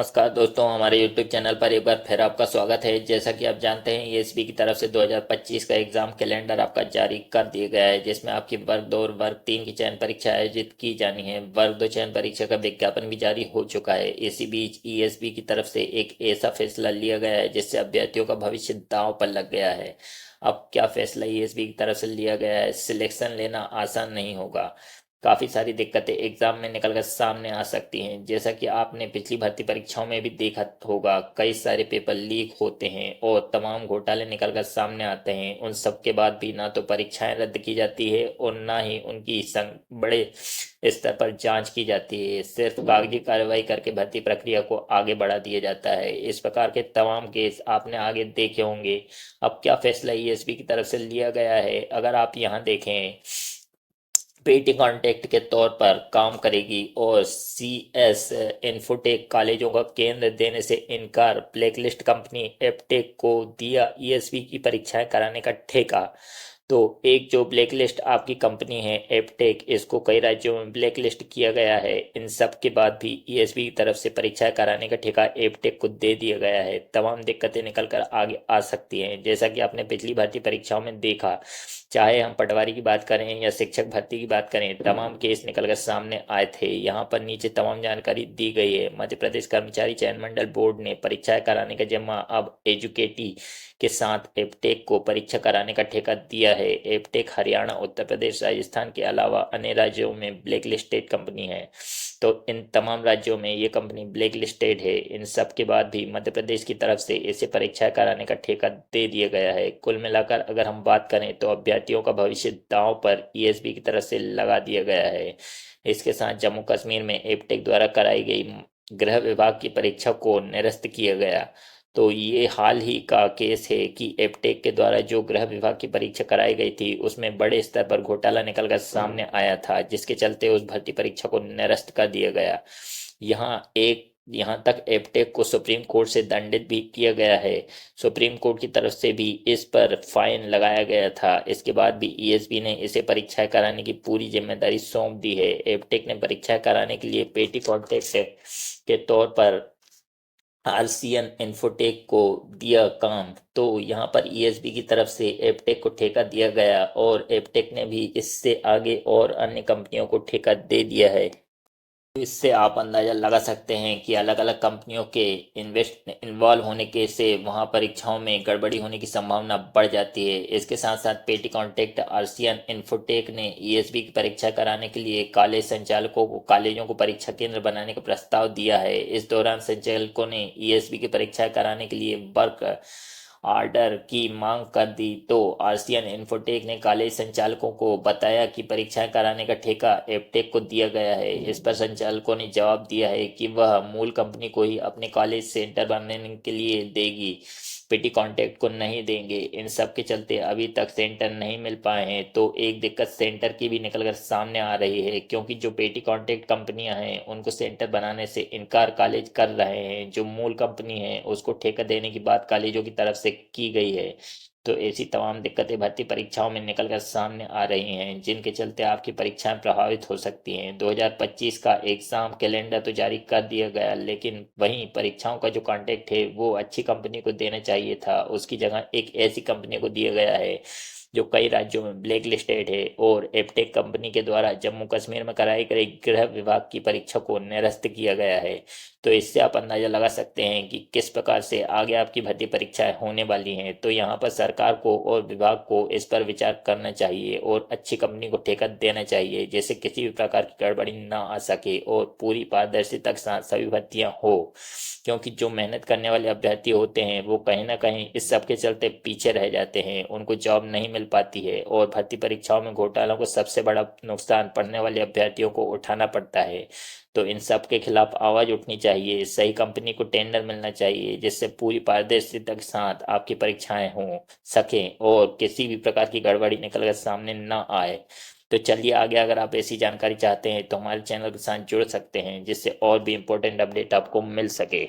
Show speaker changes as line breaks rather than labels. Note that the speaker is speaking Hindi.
नमस्कार दोस्तों, हमारे YouTube चैनल पर एक बार फिर आपका स्वागत है। जैसा कि आप जानते हैं, ईएसबी की तरफ से 2025 का एग्ज़ाम कैलेंडर आपका जारी कर दिया गया है, जिसमें आपकी वर्ग 2 और वर्ग 3 की चयन परीक्षा आयोजित की जानी है। वर्ग 2 चयन परीक्षा का विज्ञापन भी जारी हो चुका है। इसी बीच ईएसबी की तरफ से एक ऐसा फैसला लिया गया है जिससे अभ्यर्थियों का भविष्य दांव पर लग गया है। अब क्या फैसला ईएसबी की तरफ से लिया गया है? सिलेक्शन लेना आसान नहीं होगा। काफ़ी सारी दिक्कतें एग्जाम में निकल कर सामने आ सकती हैं। जैसा कि आपने पिछली भर्ती परीक्षाओं में भी देखा होगा, कई सारे पेपर लीक होते हैं और तमाम घोटाले निकल कर सामने आते हैं। उन सब के बाद भी ना तो परीक्षाएं रद्द की जाती है और ना ही उनकी बड़े स्तर पर जांच की जाती है। सिर्फ कागजी कार्रवाई करके भर्ती प्रक्रिया को आगे बढ़ा दिया जाता है। इस प्रकार के तमाम केस आपने आगे देखे होंगे। अब क्या फैसला ईएसबी की तरफ से लिया गया है, अगर आप यहाँ देखें, पेटी कॉन्टेक्ट के तौर पर काम करेगी और सीएस इन्फोटेक कॉलेजों का केंद्र देने से इनकार। ब्लैकलिस्ट कंपनी एपटेक को दिया ईएसबी की परीक्षाएं कराने का ठेका। तो एक जो ब्लैकलिस्ट आपकी कंपनी है एपटेक, इसको कई राज्यों में ब्लैकलिस्ट किया गया है। इन सब के बाद भी ईएसबी की तरफ से परीक्षाएं कराने का ठेका एपटेक को दे दिया गया है। तमाम दिक्कतें निकल कर आगे आ सकती हैं। जैसा कि आपने पिछली भर्ती परीक्षाओं में देखा, चाहे हम पटवारी की बात करें या शिक्षक भर्ती की बात करें, तमाम केस निकलकर सामने आए थे। यहाँ पर नीचे तमाम जानकारी दी गई है। मध्य प्रदेश कर्मचारी चयन मंडल बोर्ड ने परीक्षाएं कराने का जिम्मा अब एजुकेटी के साथ एपटेक को परीक्षा कराने का ठेका दिया है। एपटेक हरियाणा, उत्तर प्रदेश, राजस्थान के अलावा अन्य राज्यों में ब्लैक लिस्टेड कंपनी है। तो इन तमाम राज्यों में ये कंपनी ब्लैक लिस्टेड है। इन सब के बाद भी मध्य प्रदेश की तरफ से इसे परीक्षा कराने का ठेका दे दिया गया है। कुल मिलाकर अगर हम बात करें तो अभ्यर्थियों का भविष्य दांव पर ईएसबी की तरफ से लगा दिया गया है। इसके साथ जम्मू कश्मीर में एपटेक द्वारा कराई गई गृह विभाग की परीक्षा को निरस्त किया गया। तो ये हाल ही का केस है कि एपटेक के द्वारा जो गृह विभाग की परीक्षा कराई गई थी, उसमें बड़े स्तर पर घोटाला निकलकर सामने आया था, जिसके चलते उस भर्ती परीक्षा को निरस्त कर दिया गया। यहाँ तक एपटेक को सुप्रीम कोर्ट से दंडित भी किया गया है। सुप्रीम कोर्ट की तरफ से भी इस पर फाइन लगाया गया था। इसके बाद भी ईएसबी ने इसे परीक्षाएं कराने की पूरी जिम्मेदारी सौंप दी है। एपटेक ने परीक्षाएं कराने के लिए पेटी कॉन्टेक्ट के तौर पर आरसीएन इन्फोटेक को दिया काम। तो यहाँ पर ईएसबी की तरफ से एपटेक को ठेका दिया गया और एपटेक ने भी इससे आगे और अन्य कंपनियों को ठेका दे दिया है। तो इससे आप अंदाजा लगा सकते हैं कि अलग अलग कंपनियों के इन्वॉल्व होने के से वहाँ परीक्षाओं में गड़बड़ी होने की संभावना बढ़ जाती है। इसके साथ साथ पेटी कॉन्टेक्ट आरसीएन इन्फोटेक ने ईएसबी की परीक्षा कराने के लिए कॉलेज संचालकों को कॉलेजों को परीक्षा केंद्र बनाने का प्रस्ताव दिया है। इस दौरान संचालकों ने ईएसबी की परीक्षा कराने के लिए वर्क ऑर्डर की मांग कर दी। तो आरसीएन इन्फोटेक ने कॉलेज संचालकों को बताया कि परीक्षाएं कराने का ठेका एपटेक को दिया गया है। इस पर संचालकों ने जवाब दिया है कि वह मूल कंपनी को ही अपने कॉलेज सेंटर बनाने के लिए देगी, पेटी कॉन्टेक्ट को नहीं देंगे। इन सब के चलते अभी तक सेंटर नहीं मिल पाए हैं। तो एक दिक्कत सेंटर की भी निकलकर सामने आ रही है, क्योंकि जो पेटी कॉन्टेक्ट कंपनियां हैं उनको सेंटर बनाने से इनकार कॉलेज कर रहे हैं। जो मूल कंपनी है उसको ठेका देने की बात कॉलेजों की तरफ से की गई है। तो ऐसी तमाम दिक्कतें भर्ती परीक्षाओं में निकलकर सामने आ रही हैं, जिनके चलते आपकी परीक्षाएं प्रभावित हो सकती हैं। 2025 का एग्जाम कैलेंडर तो जारी कर दिया गया, लेकिन वहीं परीक्षाओं का जो कॉन्टेक्ट है वो अच्छी कंपनी को देना चाहिए था। उसकी जगह एक ऐसी कंपनी को दिया गया है जो कई राज्यों में ब्लैक लिस्टेड है। और एपटेक कंपनी के द्वारा जम्मू कश्मीर में कराई गई गृह विभाग की परीक्षा को निरस्त किया गया है। तो इससे आप अंदाजा लगा सकते हैं कि किस प्रकार से आगे आपकी भर्ती परीक्षाएं होने वाली हैं। तो यहाँ पर सरकार को और विभाग को इस पर विचार करना चाहिए और अच्छी कंपनी को ठेका देना चाहिए, जिससे किसी भी प्रकार की गड़बड़ी ना आ सके और पूरी पारदर्शिता के साथ सभी भर्तियां हो। क्योंकि जो मेहनत करने वाले अभ्यर्थी होते हैं वो कहीं ना कहीं इस सब के चलते पीछे रह जाते हैं, उनको जॉब नहीं मिल पाती है और भर्ती परीक्षाओं में घोटालों को सबसे बड़ा नुकसान पढ़ने वाले अभ्यर्थियों को उठाना पड़ता है। तो इन सब के खिलाफ आवाज उठनी चाहिए, सही कंपनी को टेंडर मिलना चाहिए, जिससे पूरी पारदर्शिता के साथ आपकी परीक्षाएं हो सकें और किसी भी प्रकार की गड़बड़ी निकल कर सामने ना आए। तो चलिए आगे, अगर आप ऐसी जानकारी चाहते हैं तो हमारे चैनल के साथ जुड़ सकते हैं, जिससे और भी इम्पोर्टेंट अपडेट आपको मिल सके।